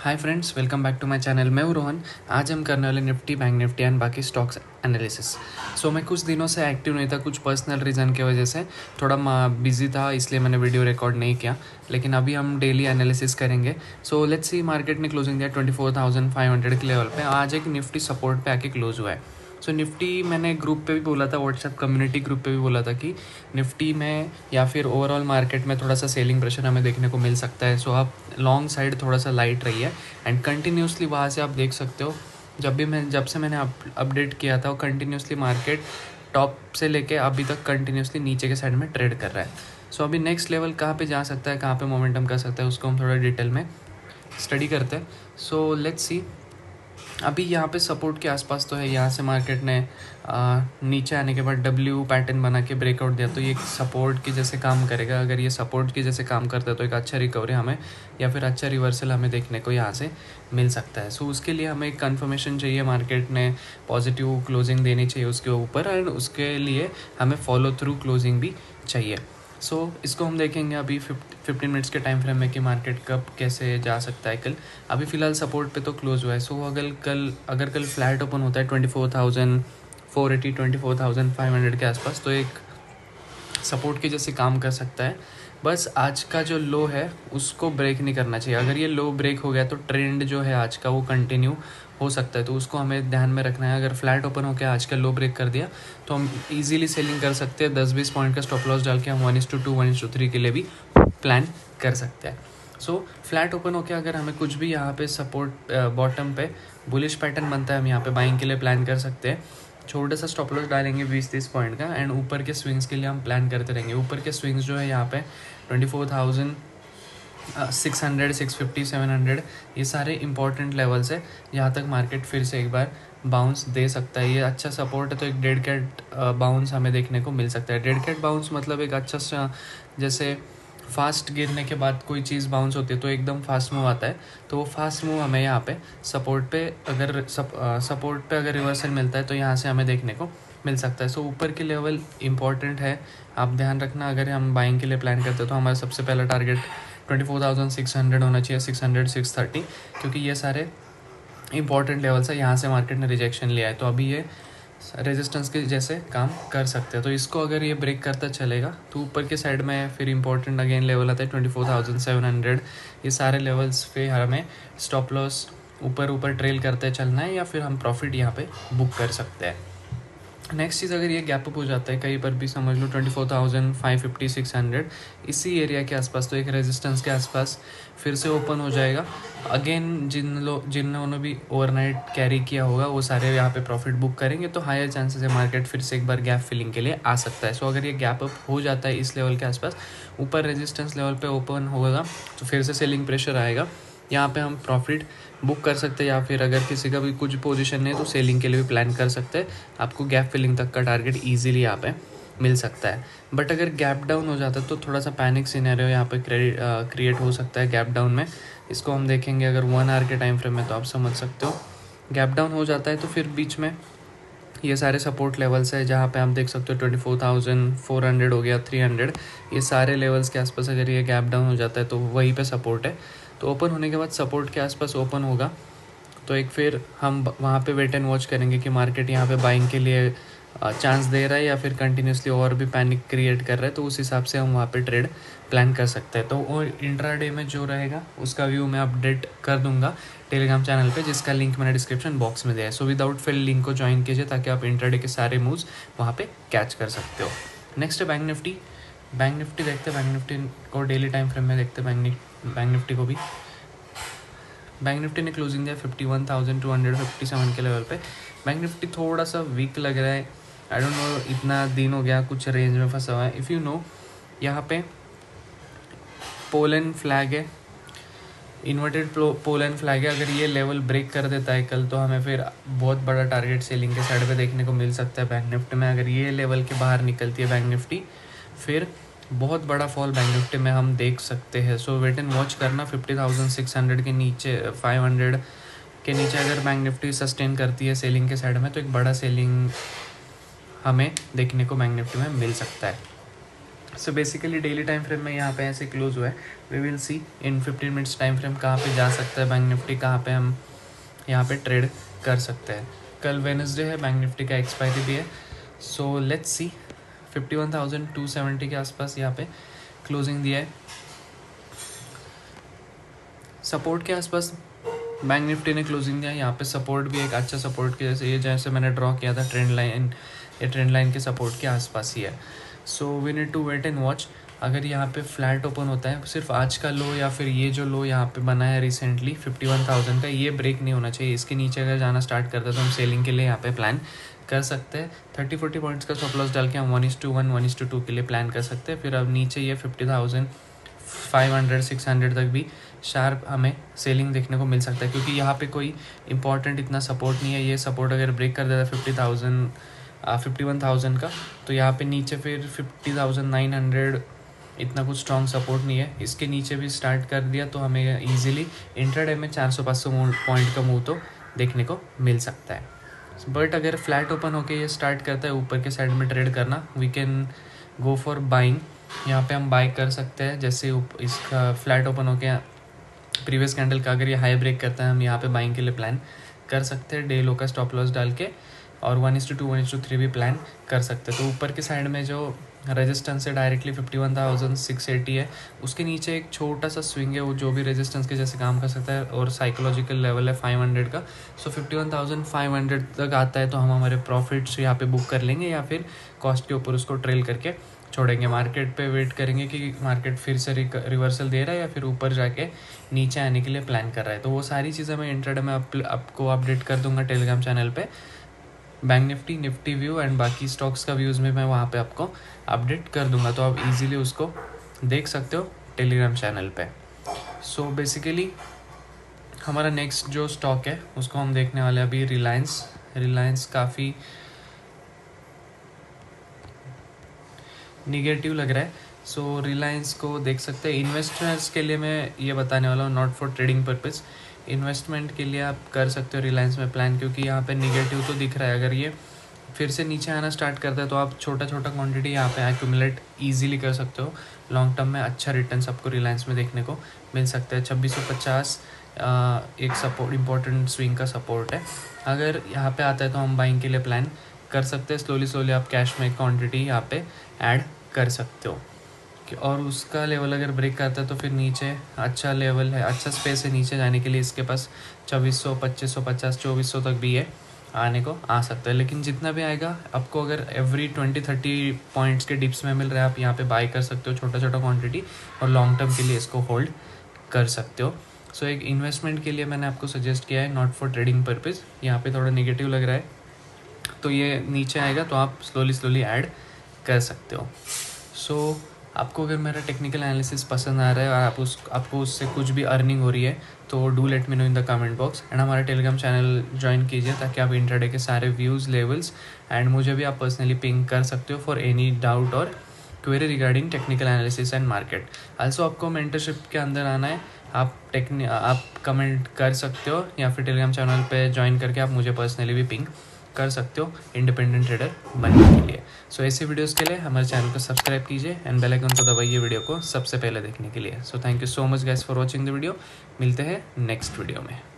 Hi friends, welcome back to my channel. मैं हूं रोहन। आज हम करने वाले निफ्टी, बैंक निफ्टी एंड बाकी स्टॉक्स एनालिसिस। सो मैं कुछ दिनों से एक्टिव नहीं था, कुछ पर्सनल रीज़न की वजह से थोड़ा बिजी था, इसलिए मैंने वीडियो रिकॉर्ड नहीं किया। लेकिन अभी हम डेली एनालिसिस करेंगे। सो लेट्स सी, मार्केट ने क्लोजिंग दिया 24,500 के लेवल पे। आज एक निफ्टी सपोर्ट पे आके क्लोज हुआ है। सो निफ्टी मैंने ग्रुप पे भी बोला था, व्हाट्सएप कम्युनिटी ग्रुप पे भी बोला था कि निफ्टी में या फिर ओवरऑल मार्केट में थोड़ा सा सेलिंग प्रेशर हमें देखने को मिल सकता है। सो आप लॉन्ग साइड थोड़ा सा लाइट रही है एंड कंटिन्यूसली वहाँ से आप देख सकते हो। जब से मैंने अपडेट किया था, वो कंटिन्यूसली मार्केट टॉप से लेके अभी तक कंटिन्यूसली नीचे के साइड में ट्रेड कर रहा है। सो अभी नेक्स्ट लेवल कहाँ पे जा सकता है, कहाँ पे मोमेंटम कर सकता है, उसको हम थोड़ा डिटेल में स्टडी करते हैं। सो लेट्स सी, अभी यहाँ पे सपोर्ट के आसपास तो है। यहाँ से मार्केट ने नीचे आने के बाद डब्ल्यू पैटर्न बना के ब्रेकआउट दिया, तो ये सपोर्ट के जैसे काम करेगा। अगर ये सपोर्ट के जैसे काम करता है तो एक अच्छा रिकवरी हमें या फिर अच्छा रिवर्सल हमें देखने को यहाँ से मिल सकता है। सो उसके लिए हमें एक कन्फर्मेशन चाहिए, मार्केट ने पॉजिटिव क्लोजिंग देनी चाहिए उसके ऊपर, एंड उसके लिए हमें फॉलो थ्रू क्लोजिंग भी चाहिए। सो इसको हम देखेंगे अभी 15 मिनट्स के टाइम फ्रेम में कि मार्केट कब कैसे जा सकता है कल। अभी फ़िलहाल सपोर्ट पे तो क्लोज हुआ है। सो अगर कल फ्लैट ओपन होता है 24,480 24,500 के आसपास, तो एक सपोर्ट के जैसे काम कर सकता है। बस आज का जो लो है उसको ब्रेक नहीं करना चाहिए। अगर ये लो ब्रेक हो गया तो ट्रेंड जो है आज का वो कंटिन्यू हो सकता है, तो उसको हमें ध्यान में रखना है। अगर फ्लैट ओपन होकर आज का लो ब्रेक कर दिया तो हम इजीली सेलिंग कर सकते हैं। 10-20 पॉइंट का स्टॉप लॉस डाल के हम 1:2 1:3 के लिए भी प्लान कर सकते हैं। सो फ्लैट ओपन होकर अगर हमें कुछ भी यहाँ पे सपोर्ट बॉटम पे बुलिश पैटर्न बनता है, हम यहाँ पे बाइंग के लिए प्लान कर सकते हैं। छोटा सा स्टॉप लॉस डालेंगे 20-30 पॉइंट का, एंड ऊपर के स्विंग्स के लिए हम प्लान करते रहेंगे। ऊपर के स्विंग्स जो है यहाँ पे 24,600 650 700, ये सारे इंपॉर्टेंट लेवल्स है जहाँ तक मार्केट फिर से एक बार बाउंस दे सकता है। ये अच्छा सपोर्ट है, तो एक डेड कैट बाउंस हमें देखने को मिल सकता है। डेड कैट बाउंस मतलब एक अच्छा सा, जैसे फास्ट गिरने के बाद कोई चीज़ बाउंस होती है तो एकदम फास्ट मूव आता है, तो वो फास्ट मूव हमें यहाँ पे सपोर्ट पे अगर रिवर्सल मिलता है तो यहाँ से हमें देखने को मिल सकता है। सो ऊपर के लेवल इंपॉर्टेंट है, आप ध्यान रखना। अगर हम बाइंग के लिए प्लान करते हैं तो हमारा सबसे पहला टारगेट 24,600 होना चाहिए, 600 630, क्योंकि ये सारे इंपॉर्टेंट लेवल्स है। यहाँ से मार्केट ने रिजेक्शन लिया है तो अभी ये रेजिस्टेंस के जैसे काम कर सकते हैं। तो इसको अगर ये ब्रेक करता चलेगा तो ऊपर के साइड में फिर इंपॉर्टेंट अगेन लेवल आता है 24,700। ये सारे लेवल्स पे हमें स्टॉप लॉस ऊपर ट्रेल करते चलना है या फिर हम प्रॉफिट यहाँ पे बुक कर सकते हैं। नेक्स्ट चीज़, अगर ये गैप अप हो जाता है कहीं पर भी, समझ लो 24,550 600 इसी एरिया के आसपास, तो एक रेजिस्टेंस के आसपास फिर से ओपन हो जाएगा। अगेन जिन्होंने भी ओवरनाइट कैरी किया होगा वो सारे यहाँ पे प्रॉफिट बुक करेंगे, तो हायर चांसेस है मार्केट फिर से एक बार गैप फिलिंग के लिए आ सकता है। सो अगर ये गैप अप हो जाता है इस लेवल के आसपास, ऊपर रेजिस्टेंस लेवल पे ओपन होगा तो फिर से सेलिंग प्रेशर आएगा। यहाँ पे हम प्रॉफिट बुक कर सकते हैं, या फिर अगर किसी का भी कुछ पोजीशन नहीं है तो सेलिंग के लिए भी प्लान कर सकते हैं। आपको गैप फिलिंग तक का टारगेट इजीली यहाँ पे मिल सकता है। बट अगर गैप डाउन हो जाता है तो थोड़ा सा पैनिक सिनेरियो यहाँ पे क्रिएट हो सकता है गैप डाउन में। इसको हम देखेंगे अगर 1 आवर के टाइम फ्रेम में, तो आप समझ सकते हो गैप डाउन हो जाता है तो फिर बीच में ये सारे सपोर्ट लेवल्स है जहाँ पे आप देख सकते हो 24,400 हो गया, 300, ये सारे लेवल्स के आसपास अगर ये गैप डाउन हो जाता है तो वहीं पे सपोर्ट है। तो ओपन होने के बाद सपोर्ट के आसपास ओपन होगा तो एक फिर हम वहाँ पे वेट एंड वॉच करेंगे कि मार्केट यहाँ पे बाइंग के लिए चांस दे रहा है या फिर कंटिन्यूसली और भी पैनिक क्रिएट कर रहा है, तो उस हिसाब से हम वहाँ पे ट्रेड प्लान कर सकते हैं। तो और इंट्राडे में जो रहेगा उसका व्यू मैं अपडेट कर दूंगा टेलीग्राम चैनल पे, जिसका लिंक मैंने डिस्क्रिप्शन बॉक्स में दिया है। सो विदाउट फेल लिंक को ज्वाइन कीजिए ताकि आप इंट्राडे के सारे मूव्स वहाँ पे कैच कर सकते हो। नेक्स्ट है बैंक निफ्टी। बैंक निफ्टी देखते हैं, बैंक निफ्टी को डेली टाइम फ्रेम में देखते हैं। बैंक निफ्टी को भी, बैंक निफ्टी ने क्लोजिंग दिया 51,257 के लेवल पे। बैंक निफ्टी थोड़ा सा वीक लग रहा है, आई डोंट नो, इतना दिन हो गया कुछ रेंज में फंसा हुआ है। इफ़ यू नो, यहाँ पे पोलैंड फ्लैग है, इन्वर्टेड पोलैंड फ्लैग है। अगर ये लेवल ब्रेक कर देता है कल तो हमें फिर बहुत बड़ा टारगेट सेलिंग के साइड पे देखने को मिल सकता है बैंक निफ्टी में। अगर ये लेवल के बाहर निकलती है बैंक निफ्टी, फिर बहुत बड़ा फॉल बैंक निफ्टी में हम देख सकते हैं। सो वेट एंड वॉच करना। 50,600 के नीचे, 500 के नीचे अगर बैंक निफ्टी सस्टेन करती है सेलिंग के साइड में, तो एक बड़ा सेलिंग हमें देखने को बैंक निफ्टी में मिल सकता है। So basically daily time frame में यहाँ पे ऐसे क्लोज हुआ है. We will see in 15 minutes time frame कहाँ पे जा सकता है बैंक निफ्टी, कहाँ पे हम यहाँ पे ट्रेड कर सकते हैं. कल वेडनेसडे है, बैंक निफ्टी का एक्सपायरी भी है. सो लेट्स सी 51,270 के आसपास यहाँ पे क्लोजिंग दिया है. सपोर्ट के आसपास बैंक निफ्टी ने क्लोजिंग दिया. यहाँ पे सपोर्ट भी एक अच्छा सपोर्ट के जैसे, ये जैसे मैंने ड्रॉ किया था ट्रेंड लाइन, ये ट्रेंड लाइन के सपोर्ट के आसपास ही है. So we need to wait and watch. अगर यहाँ पे फ्लैट ओपन होता है, सिर्फ आज का लो या फिर ये जो लो यहाँ पे बना है रिसेंटली 51,000 का, ये ब्रेक नहीं होना चाहिए. इसके नीचे अगर जाना स्टार्ट करता है तो हम सेलिंग के लिए यहाँ पे प्लान कर सकते हैं. 30-40 पॉइंट्स का स्टॉप लॉस डाल के हम 1:1 1:2 के लिए प्लान कर सकते हैं. फिर अब नीचे ये 50,500-600 तक भी शार्प हमें सेलिंग देखने को मिल सकता है, क्योंकि यहाँ पे कोई इंपॉर्टेंट इतना सपोर्ट नहीं है. ये सपोर्ट अगर ब्रेक कर देता है 51,000 का, तो यहाँ पे नीचे फिर 50,900 इतना कुछ स्ट्रॉन्ग सपोर्ट नहीं है. इसके नीचे भी स्टार्ट कर दिया तो हमें इजीली इंट्राडे में 400-500 पॉइंट का मूव तो देखने को मिल सकता है. बट अगर फ्लैट ओपन होके ये स्टार्ट करता है ऊपर के साइड में ट्रेड करना, we can go for buying. यहाँ पे हम बाई कर सकते हैं. जैसे इसका फ्लैट ओपन होके प्रीवियस कैंडल का अगर ये हाई ब्रेक करता है, हम यहाँ पे बाइंग के लिए प्लान कर सकते हैं डे लो का स्टॉप लॉस डाल के, और 1:2 1:3 भी प्लान कर सकते हैं. तो ऊपर के साइड में जो रेजिस्टेंस है डायरेक्टली 51,680 है, उसके नीचे एक छोटा सा स्विंग है, वो जो भी रेजिस्टेंस के जैसे काम कर सकता है, और साइकोलॉजिकल लेवल है 500 का. सो 51,500 तक आता है तो हम हमारे प्रॉफिट्स यहाँ पे बुक कर लेंगे, या फिर कॉस्ट के ऊपर उसको ट्रेल करके छोड़ेंगे. मार्केट पे वेट करेंगे कि मार्केट फिर से रिवर्सल दे रहा है या फिर ऊपर जाके नीचे आने के लिए प्लान कर रहा है. तो वो सारी चीज़ें मैं इंट्राडे में आपको अपडेट कर दूंगा टेलीग्राम चैनल पे. Bank Nifty, Nifty view and बाकी स्टॉक्स का व्यूज़ में मैं वहाँ पे आपको अपडेट कर दूंगा, तो आप इजीली उसको देख सकते हो टेलीग्राम चैनल पे. सो बेसिकली हमारा नेक्स्ट जो स्टॉक है उसको हम देखने वाले हैं अभी रिलायंस काफ़ी निगेटिव लग रहा है. सो रिलायंस को देख सकते हैं. इन्वेस्टर्स के लिए मैं ये बताने वाला हूँ, not for trading purpose. Investment के लिए आप कर सकते हो रिलायंस में प्लान, क्योंकि यहाँ पे निगेटिव तो दिख रहा है. अगर ये फिर से नीचे आना स्टार्ट करता है तो आप छोटा क्वांटिटी यहाँ पे एक्यूमुलेट ईजिली कर सकते हो. लॉन्ग टर्म में अच्छा रिटर्न्स आपको रिलायंस में देखने को मिल सकता है. 2650 एक सपोर्ट, इंपॉर्टेंट स्विंग का सपोर्ट है. अगर यहाँ पे आता है तो हम बाइंग के लिए प्लान कर सकते हैं. स्लोली आप कैश में क्वांटिटी यहाँ पे ऐड कर सकते हो. और उसका लेवल अगर ब्रेक करता है तो फिर नीचे अच्छा लेवल है, अच्छा स्पेस है नीचे जाने के लिए. इसके पास 2400, 2550, 2400 तक भी है, आने को आ सकता है. लेकिन जितना भी आएगा आपको, अगर एवरी 20-30 पॉइंट्स के डिप्स में मिल रहा है, आप यहाँ पे बाई कर सकते हो छोटा क्वांटिटी, और लॉन्ग टर्म के लिए इसको होल्ड कर सकते हो. सो एक इन्वेस्टमेंट के लिए मैंने आपको सजेस्ट किया है, नॉट फॉर ट्रेडिंग पर्पज़. यहाँ पे थोड़ा नेगेटिव लग रहा है तो ये नीचे आएगा तो आप स्लोली ऐड कर सकते हो. सो आपको अगर मेरा टेक्निकल एनालिसिस पसंद आ रहा है और आपको उससे कुछ भी अर्निंग हो रही है, तो do let me know in the comment box. And हमारा टेलीग्राम चैनल ज्वाइन कीजिए ताकि आप इंट्राडे के सारे व्यूज़, लेवल्स एंड मुझे भी आप पर्सनली पिंग कर सकते हो फॉर एनी डाउट और query regarding technical analysis and market. Also आपको मेंटरशिप के अंदर आना है, आप कमेंट कर सकते हो, या फिर टेलीग्राम चैनल पे ज्वाइन करके आप मुझे पर्सनली भी पिंग कर सकते हो इंडिपेंडेंट ट्रेडर बनने के लिए. सो ऐसे वीडियोस के लिए हमारे चैनल को सब्सक्राइब कीजिए एंड बेल आइकन को दबाइए वीडियो को सबसे पहले देखने के लिए. So thank you so much guys for watching the video. मिलते हैं नेक्स्ट वीडियो में.